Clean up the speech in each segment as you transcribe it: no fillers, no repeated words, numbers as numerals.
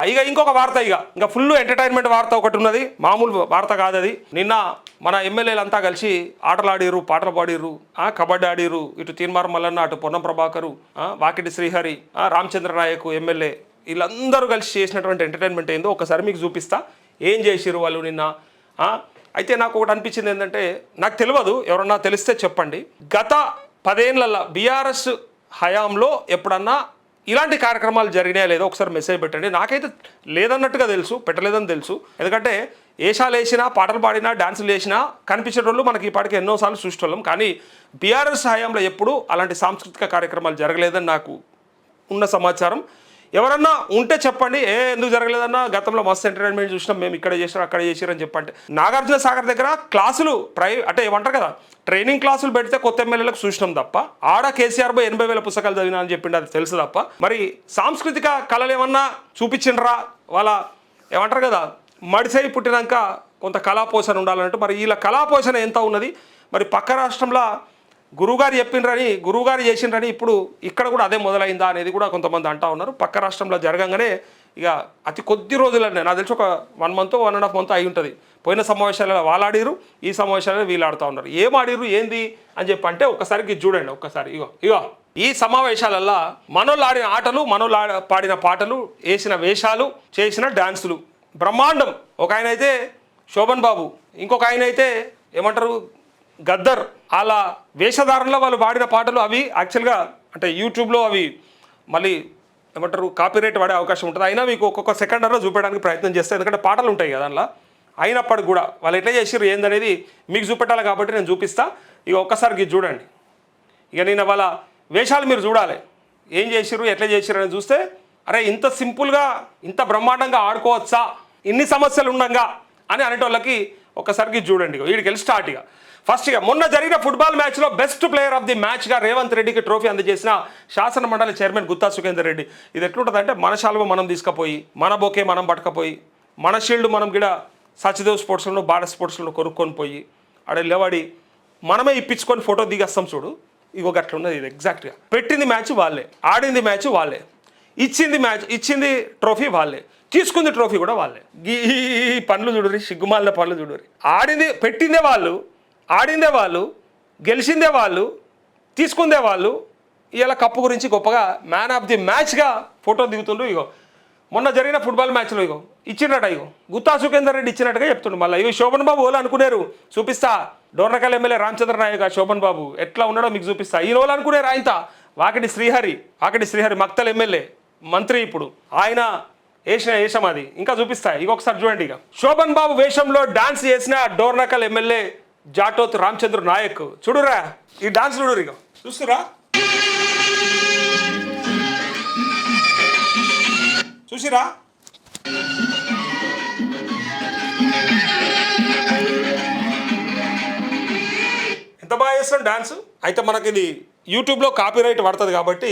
ఇక ఇంకొక వార్త, ఇంకా ఫుల్ ఎంటర్టైన్మెంట్ వార్త ఒకటి ఉన్నది, మామూలు వార్త కాదు అది. నిన్న మన ఎమ్మెల్యేలు అంతా కలిసి ఆటలు ఆడిర్రు, పాటలు పాడిర్రు, కబడ్డీ ఆడిర్రు. ఇటు తీన్మార్ మల్లన్న, అటు పొన్నం ప్రభాకరు, వాకిటి శ్రీహరి, రామచంద్ర నాయక్ ఎమ్మెల్యే, వీళ్ళందరూ కలిసి చేసినటువంటి ఎంటర్టైన్మెంట్ ఏందో ఒకసారి మీకు చూపిస్తా. ఏం చేసిర్రు వాళ్ళు నిన్న. అయితే నాకు ఒకటి అనిపించింది ఏంటంటే, నాకు తెలియదు, ఎవరన్నా తెలిస్తే చెప్పండి. గత 10 ఏళ్లలో బీఆర్ఎస్ హయాంలో ఎప్పుడన్నా ఇలాంటి కార్యక్రమాలు జరిగినాయా లేదో ఒకసారి మెసేజ్ పెట్టండి. నాకైతే లేదన్నట్టుగా తెలుసు, పెట్టలేదని తెలుసు. ఎందుకంటే ఏషాలు వేసినా, పాటలు పాడినా, డాన్సులు వేసినా కనిపించేటోళ్ళు మనకి ఈ పాటికి ఎన్నోసార్లు చూసేటోళ్ళం. కానీ బీఆర్ఎస్ హయాంలో ఎప్పుడు అలాంటి సాంస్కృతిక కార్యక్రమాలు జరగలేదని నాకు ఉన్న సమాచారం. ఎవరన్నా ఉంటే చెప్పండి, ఎందుకు జరగలేదన్నా, గతంలో మస్తు ఎంటర్టైన్మెంట్ చూసినాం మేము, ఇక్కడ చేసినాం అక్కడ చేసిరని చెప్పంటే. నాగార్జున సాగర్ దగ్గర క్లాసులు అంటే ఏమంటారు కదా, ట్రైనింగ్ క్లాసులు పెడితే కొత్త ఎమ్మెల్యేలకు చూసినాం తప్ప, ఆడ కేసీఆర్ 80,000 పుస్తకాలు చదివినా అని చెప్పిండి, అది తెలుసు తప్ప. మరి సాంస్కృతిక కళలు ఏమన్నా చూపించిండ్రా, వాళ్ళ ఏమంటారు కదా, మడిసై పుట్టినాక కొంత కళాపోషణ ఉండాలన్నట్టు. మరి వీళ్ళ కళాపోషణ ఎంత ఉన్నది, మరి పక్క రాష్ట్రంలో గురువుగారు చెప్పిండ్రని, గురువుగారు చేసిండ్రని ఇప్పుడు ఇక్కడ కూడా అదే మొదలైందా అనేది కూడా కొంతమంది అంటా ఉన్నారు. పక్క రాష్ట్రంలో జరగంగానే ఇక అతి కొద్ది రోజులనే, నాకు తెలిసి ఒక 1 month 1.5 month అయి ఉంటుంది. పోయిన సమావేశాలలో వాళ్ళు ఆడిరు, ఈ సమావేశాలలో వీళ్ళు ఆడుతూ ఉన్నారు. ఏం ఆడిరు ఏంది అని చెప్పి అంటే ఒకసారికి చూడండి. ఒక్కసారి ఇగో ఈ సమావేశాలల్లో మనోళ్ళు ఆడిన ఆటలు, మనోళ్ళు పాడిన పాటలు, వేసిన వేషాలు, చేసిన డాన్సులు బ్రహ్మాండం. ఒక ఆయన అయితే శోభన్ బాబు, ఇంకొక ఆయన అయితే ఏమంటారు గద్దర్. అలా వేషధారణలో వాళ్ళు పాడిన పాటలు అవి యాక్చువల్గా అంటే యూట్యూబ్లో అవి మళ్ళీ ఏమంటారు కాపీరైట్ పడే అవకాశం ఉంటుంది. అయినా మీకు ఒక్కొక్క సెకండర్లో చూపించడానికి ప్రయత్నం చేస్తాను, ఎందుకంటే పాటలు ఉంటాయి కదా అందులో. అయినప్పటికి కూడా వాళ్ళు ఎట్లా చేసిర్రు ఏందనేది మీకు చూపెట్టాలి కాబట్టి నేను చూపిస్తా. ఇక ఒక్కసారికి చూడండి. ఇక నేను వాళ్ళ వేషాలు మీరు చూడాలి, ఏం చేసిర్రు ఎట్లా చేసిర్రు అని చూస్తే, అరే ఇంత సింపుల్గా ఇంత బ్రహ్మాండంగా ఆడుకోవచ్చా ఇన్ని సమస్యలు ఉండగా అని అనేటోళ్ళకి ఒక్కసారికి చూడండి. వీడికి వెళ్ళి స్టార్ట్. ఫస్ట్గా మొన్న జరిగిన ఫుట్బాల్ మ్యాచ్లో బెస్ట్ ప్లేయర్ ఆఫ్ ది మ్యాచ్గా రేవంత్ రెడ్డికి ట్రోఫీ అందజేసిన శాసన మండలి చైర్మన్ గుత్తా సుఖేందర్ రెడ్డి. ఇది ఎట్లుంటుందంటే, మన శాలువ మనం తీసుకుపోయి, మన బొకే మనం పట్టుకపోయి, మన షీల్డ్ మనం గిడ సచిదేవ్ స్పోర్ట్స్లో, భారత్ స్పోర్ట్స్లో కొనుక్కొని పోయి ఆడ లేవాడి మనమే ఇప్పించుకొని ఫోటో దిగేస్తాం చూడు. ఇగో అట్లున్నది. ఇది ఎగ్జాక్ట్గా పెట్టింది మ్యాచ్ వాళ్ళే, ఆడింది మ్యాచ్ వాళ్ళే, ఇచ్చింది ట్రోఫీ వాళ్ళే, తీసుకుంది ట్రోఫీ కూడా వాళ్ళే. ఈ పనులు చూడరి, సిగ్గుమాలిన పనులు చూడరి. పెట్టిందే వాళ్ళు, ఆడిందే వాళ్ళు, గెలిచిందే వాళ్ళు, తీసుకుందే వాళ్ళు. ఇలా కప్పు గురించి గొప్పగా మ్యాన్ ఆఫ్ ది మ్యాచ్గా ఫోటో దిగుతుండ్రు. ఇగో మొన్న జరిగిన ఫుట్బాల్ మ్యాచ్లో ఇగో ఇచ్చినట్ట, ఇగో గుత్తా సుఖేందర్ రెడ్డి ఇచ్చినట్టుగా చెప్తుండు. మళ్ళీ ఇగో శోభన్ బాబు వాళ్ళు అనుకునేరు, చూపిస్తా. డోర్నకల్ ఎమ్మెల్యే రామచంద్ర నాయక్ శోభన్ బాబు ఎట్లా ఉన్నాడో మీకు చూపిస్తా. ఈ రోజు అనుకునేరు ఆయనత వాకిటి శ్రీహరి మక్తల్ ఎమ్మెల్యే మంత్రి, ఇప్పుడు ఆయన వేషం అది ఇంకా చూపిస్తా. ఇంకొకసారి చూడండి. ఇక శోభన్ బాబు వేషంలో డాన్స్ చేసిన డోర్నకల్ ఎమ్మెల్యే జాటోత్ రామచంద్ర నాయక్. చూడురా ఈ డాన్స్ చూడురు. ఇక చూసిరా ఎంత బాగా చేస్తాం డాన్స్. అయితే మనకి ఇది యూట్యూబ్లో కాపీరైట్ పడుతుంది కాబట్టి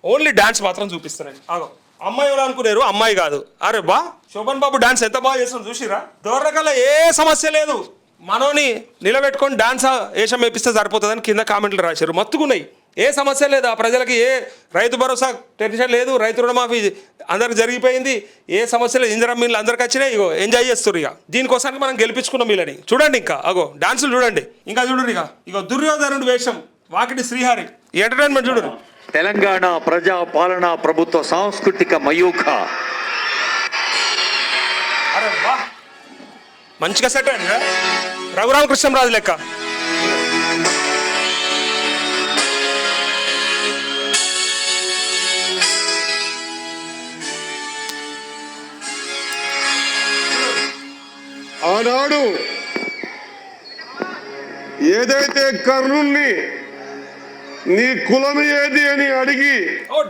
ఓన్లీ డాన్స్ మాత్రం చూపిస్తానండి. ఆగో అమ్మాయి ఎవరు అనుకునేరు, అమ్మాయి కాదు. అరే బా శోభన్ బాబు డాన్స్ ఎంత బాగా చేస్తాం చూసిరా. దోర్నకల్లో ఏ సమస్య లేదు, మనోని నిలబెట్టుకొని డాన్స్ వేషం వేపిస్తే సరిపోతుందని కింద కామెంట్లు రాశారు. మత్తుకున్నాయి, ఏ సమస్య లేదు. ఆ ప్రజలకి ఏ రైతు భరోసా టెన్షన్ లేదు, రైతు రుణమాఫీ అందరికి జరిగిపోయింది, ఏ సమస్య లేదు. ఇందిరా మీన్లు అందరికి వచ్చినాయి. ఇగో ఎంజాయ్ చేస్తారు. ఇక దీనికోసానికి మనం గెలిపించుకున్నాం వీళ్ళని. చూడండి ఇంకా అగో డాన్సులు చూడండి. ఇంకా చూడరు. ఇగో దుర్యోధనుడు వేషం వాకిటి శ్రీహరి. ఈ ఎంటర్టైన్మెంట్ చూడరు. తెలంగాణ ప్రజా పాలనా ప్రభుత్వ సాంస్కృతిక మయూఖ. అరే వా మంచిగా సెట్ అయింది. రఘురామకృష్ణరాజు లెక్క. ఆనాడు ఏదైతే కర్ణుణ్ణి నీ కులం ఏది అని అడిగి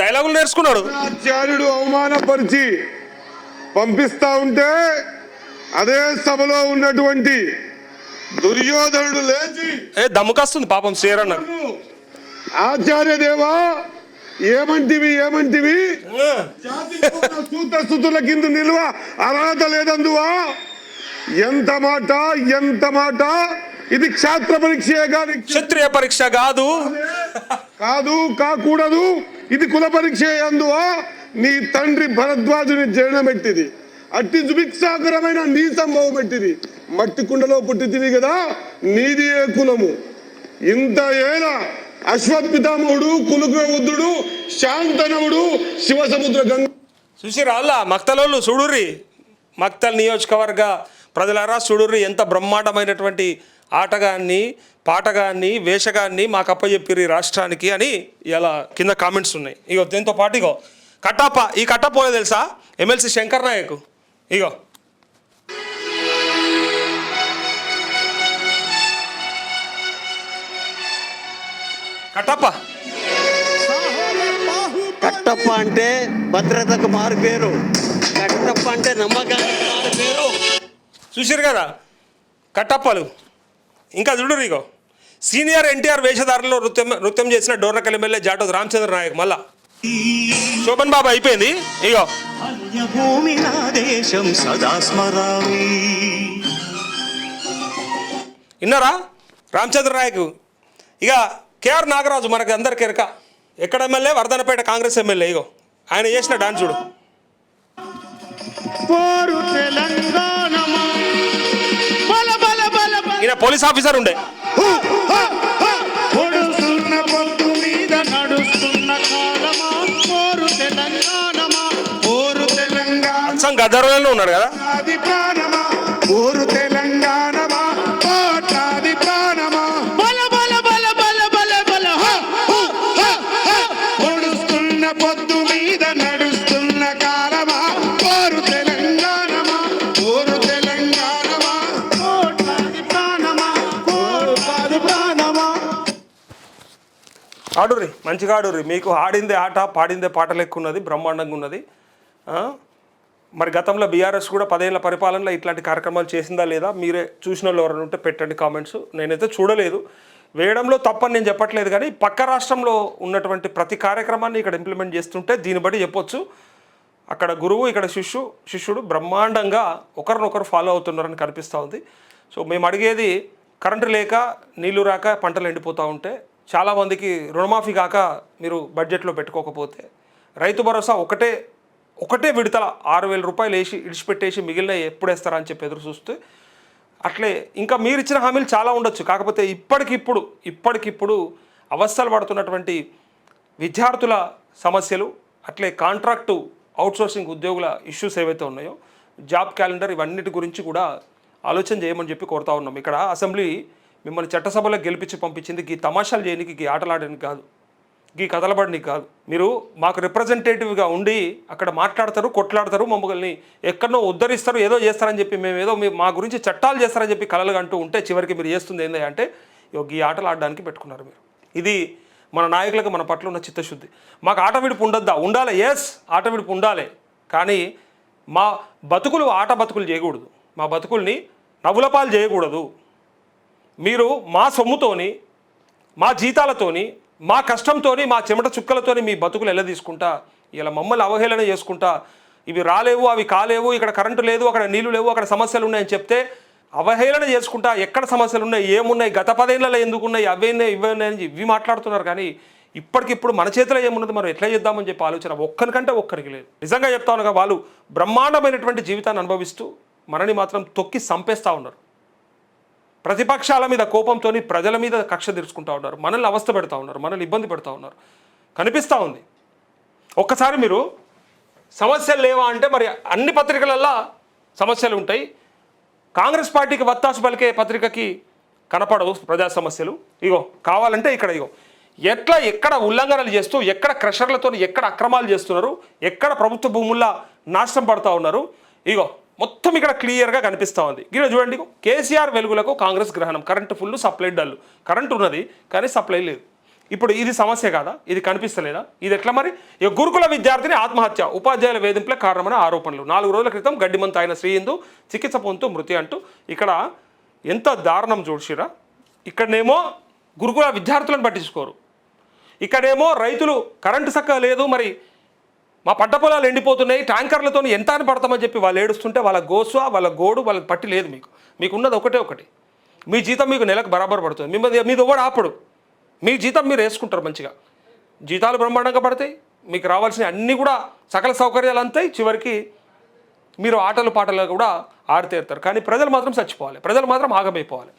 డైలాగులు నేర్చుకున్నాడు ఆచార్యుడు అవమానపరిచి పంపిస్తా ఉంటే అదే సభలో ఉన్నటువంటి దుర్యోధనుడు లేచి దమ్ముకొస్తుంది పాపం శ్రీరన్న. ఆచార్య దేవా ఏమంటివి సూతస్థుతుల కింద నిల్వ అర్హత లేదందువా. ఎంత మాట ఇది క్షాత్ర పరీక్షే కాదు, క్షత్రియ పరీక్ష కాదు, కాకూడదు. ఇది కుల పరీక్ష అందువా. నీ తండ్రి భరద్వాజుని జననమెట్టిది, అట్టి సుభిక్షాకరమైన నీ సంభవం పెట్టిది. మట్టి కుండలో పుట్టితివి కదా, నీది ఏ కులము? ఇంత ఏళ అశ్వత్పితామహుడు, కులుగ్రవుద్ధుడు, శాంతనవుడు, శివసముద్ర గంగ చూసిరా మక్తలోళ్ళు చూడుర్రి, మక్తల్ నియోజకవర్గ ప్రజలారా చూడుర్రి, ఎంత బ్రహ్మాండమైనటువంటి ఆటగాన్ని, పాటగాన్ని, వేషగాన్ని మాకు అప్పచెప్పిర్రు ఈ రాష్ట్రానికి అని ఇలా కింద కామెంట్స్ ఉన్నాయి. ఇగో దీంతో పాటు ఇగో కట్టప్ప, ఈ కట్టప్ప తెలుసా? ఎమ్మెల్సీ శంకర్ నాయక్. ఇగో కట్టప్ప. కట్టప్ప అంటే భద్రతకు మారు పేరు, కట్టప్ప అంటే నమ్మకానికి మారు పేరు. చూసిరు కదా కట్టప్పలు. ఇంకా చూడరు ఇగో సీనియర్ ఎన్టీఆర్ వేషధారంలో నృత్యం చేసిన డోర్నకల్ ఎమ్మెల్యే జాటోద్ రామచంద్ర నాయక్. మళ్ళా శోభన్ బాబు అయిపోయింది. ఇగో భూమి నా దేశం సదా స్మరామి. విన్నారా రామచంద్ర నాయక్. ఇక కేఆర్ నాగరాజు మనకి అందరికి ఎరక, ఎక్కడ ఎమ్మెల్యే? వర్ధనపేట కాంగ్రెస్ ఎమ్మెల్యే. ఇగో ఆయన చేసిన డాన్స్ చూడు. ఈయన పోలీస్ ఆఫీసర్ ఉండే. అచ్చం గద్దరంలో ఉన్నాడు కదా. ఆడుర్రి, మంచిగా ఆడుర్రి. మీకు ఆడిందే ఆట, పాడిందే పాట లెక్క ఉన్నది, బ్రహ్మాండంగా ఉన్నది. మరి గతంలో బీఆర్ఎస్ కూడా 10 ఏళ్ల పరిపాలనలో ఇట్లాంటి కార్యక్రమాలు చేసిందా లేదా? మీరే చూసిన వాళ్ళు ఎవరైనా ఉంటే పెట్టండి కామెంట్స్. నేనైతే చూడలేదు, వేయడంలో తప్పని నేను చెప్పట్లేదు, కానీ పక్క రాష్ట్రంలో ఉన్నటువంటి ప్రతి కార్యక్రమాన్ని ఇక్కడ ఇంప్లిమెంట్ చేస్తుంటే దీన్ని బట్టి చెప్పొచ్చు అక్కడ గురువు ఇక్కడ శిష్యుడు బ్రహ్మాండంగా ఒకరినొకరు ఫాలో అవుతున్నారని కనిపిస్తూ ఉంది. సో మేము అడిగేది, కరెంటు లేక నీళ్లు రాక పంటలు ఎండిపోతూ ఉంటే, చాలామందికి రుణమాఫీ కాక మీరు బడ్జెట్లో పెట్టుకోకపోతే, రైతు భరోసా ఒకటే విడతల 6,000 రూపాయలు వేసి ఇడిచిపెట్టేసి మిగిలిన ఎప్పుడు వేస్తారా అని చెప్పి ఎదురు చూస్తే, అట్లే ఇంకా మీరు ఇచ్చిన హామీలు చాలా ఉండొచ్చు. కాకపోతే ఇప్పటికిప్పుడు అవస్థలు పడుతున్నటువంటి విద్యార్థుల సమస్యలు, అట్లే కాంట్రాక్టు అవుట్సోర్సింగ్ ఉద్యోగుల ఇష్యూస్ ఏవైతే ఉన్నాయో, జాబ్ క్యాలెండర్, ఇవన్నిటి గురించి కూడా ఆలోచన చేయమని చెప్పి కోరుతా ఉన్నాం. ఇక్కడ అసెంబ్లీ మిమ్మల్ని చట్టసభలో గెలిపించి పంపించింది ఈ తమాషాలు చేయడానికి, ఈ ఆటలాడడానికి కాదు, ఈ కథలబడినికి కాదు. మీరు మాకు రిప్రజెంటేటివ్గా ఉండి అక్కడ మాట్లాడతారు, కొట్లాడతారు, మమ్మల్ని ఎక్కడనో ఉద్ధరిస్తారు, ఏదో చేస్తారని చెప్పి మేమేదో మా గురించి చట్టాలు చేస్తారని చెప్పి కలలు అంటూ ఉంటే, చివరికి మీరు చేస్తుంది ఏంటి అంటే ఈ ఆటలు ఆడడానికి పెట్టుకున్నారు మీరు. ఇది మన నాయకులకు మన పట్ల ఉన్న చిత్తశుద్ధి. మాకు ఆట విడుపు ఉండొద్దా? ఉండాలి, ఎస్ ఆట విడుపు ఉండాలి. కానీ మా బతుకులు ఆట బతుకులు చేయకూడదు, మా బతుకుల్ని నవ్వులపాలు చేయకూడదు. మీరు మా సొమ్ముతోని, మా జీతాలతోని, మా కష్టంతోని, మా చెమట చుక్కలతోని మీ బతుకులు ఎలా తీసుకుంటా, ఇలా మమ్మల్ని అవహేళన చేసుకుంటా, ఇవి రాలేవు, అవి కాలేవు, ఇక్కడ కరెంటు లేదు, అక్కడ నీళ్లు లేవు, అక్కడ సమస్యలు ఉన్నాయని చెప్తే అవహేళన చేసుకుంటా, ఎక్కడ సమస్యలు ఉన్నాయి, ఏమున్నాయి, గత 10 ఏళ్లలో ఎందుకున్నాయి, అవేన్నాయి, ఇవేన్నాయని ఇవి మాట్లాడుతున్నారు. కానీ ఇప్పటికిప్పుడు మన చేతిలో ఏమున్నది, మనం ఎట్లా చేద్దామని చెప్పి ఆలోచన ఒక్కరికంటే ఒక్కరికి లేదు. నిజంగా చెప్తా ఉన్నాగా, వాళ్ళు బ్రహ్మాండమైనటువంటి జీవితాన్ని అనుభవిస్తూ మనని మాత్రం తొక్కి సంపేస్తూ ఉన్నారు. ప్రతిపక్షాల మీద కోపంతో ప్రజల మీద కక్ష తీర్చుకుంటూ ఉన్నారు, మనల్ని అవస్థ పెడతా ఉన్నారు, మనల్ని ఇబ్బంది పెడతా ఉన్నారు, కనిపిస్తూ ఉంది. ఒక్కసారి మీరు సమస్యలు లేవా అంటే, మరి అన్ని పత్రికలల్లో సమస్యలు ఉంటాయి, కాంగ్రెస్ పార్టీకి వత్తాసు పలికే పత్రికకి కనపడవు ప్రజా సమస్యలు. ఇగో కావాలంటే ఇక్కడ ఇగో ఎక్కడ ఉల్లంఘనలు చేస్తూ, ఎక్కడ క్రషర్లతో ఎక్కడ అక్రమాలు చేస్తున్నారు, ఎక్కడ ప్రభుత్వ భూముల్లో నాశనం పడుతూ ఉన్నారు, ఇగో మొత్తం ఇక్కడ క్లియర్గా కనిపిస్తూ ఉంది. ఇక్కడ చూడండి, కేసీఆర్ వెలుగులకు కాంగ్రెస్ గ్రహణం, current full, supply dull. Current ఉన్నది కానీ సప్లై లేదు. ఇప్పుడు ఇది సమస్య కాదా? ఇది కనిపిస్తలేదా? ఇది ఎట్లా మరి? ఇక గురుకుల విద్యార్థిని ఆత్మహత్య, ఉపాధ్యాయుల వేధింపులే కారణమైన ఆరోపణలు. 4 రోజుల క్రితం గడ్డిమంత అయిన శ్రీహిందూ చికిత్స పొందుతూ మృతి అంటూ ఇక్కడ ఎంత దారుణం చూసిరా. ఇక్కడనేమో గురుకుల విద్యార్థులను పట్టించుకోరు, ఇక్కడేమో రైతులు కరెంటు చక్కగా లేదు, మరి మా పంట పొలాలు ఎండిపోతున్నాయి, ట్యాంకర్లతో ఎంత అని పడతామని చెప్పి వాళ్ళు ఏడుస్తుంటే వాళ్ళ గోసు, వాళ్ళ గోడు, వాళ్ళకి పట్టి లేదు. మీకున్నది ఒకటి, మీ జీతం మీకు నెలకు బరాబర్ పడుతుంది. మీది ఒకటి ఆపడు, మీ జీతం మీరు వేసుకుంటారు, మంచిగా జీతాలు బ్రహ్మాండంగా పడతాయి, మీకు రావాల్సిన అన్నీ కూడా సకల సౌకర్యాలు అంతాయి, చివరికి మీరు ఆటలు పాటలు కూడా ఆరితేరుతారు. కానీ ప్రజలు మాత్రం చచ్చిపోవాలి, ప్రజలు మాత్రం ఆగమైపోవాలి.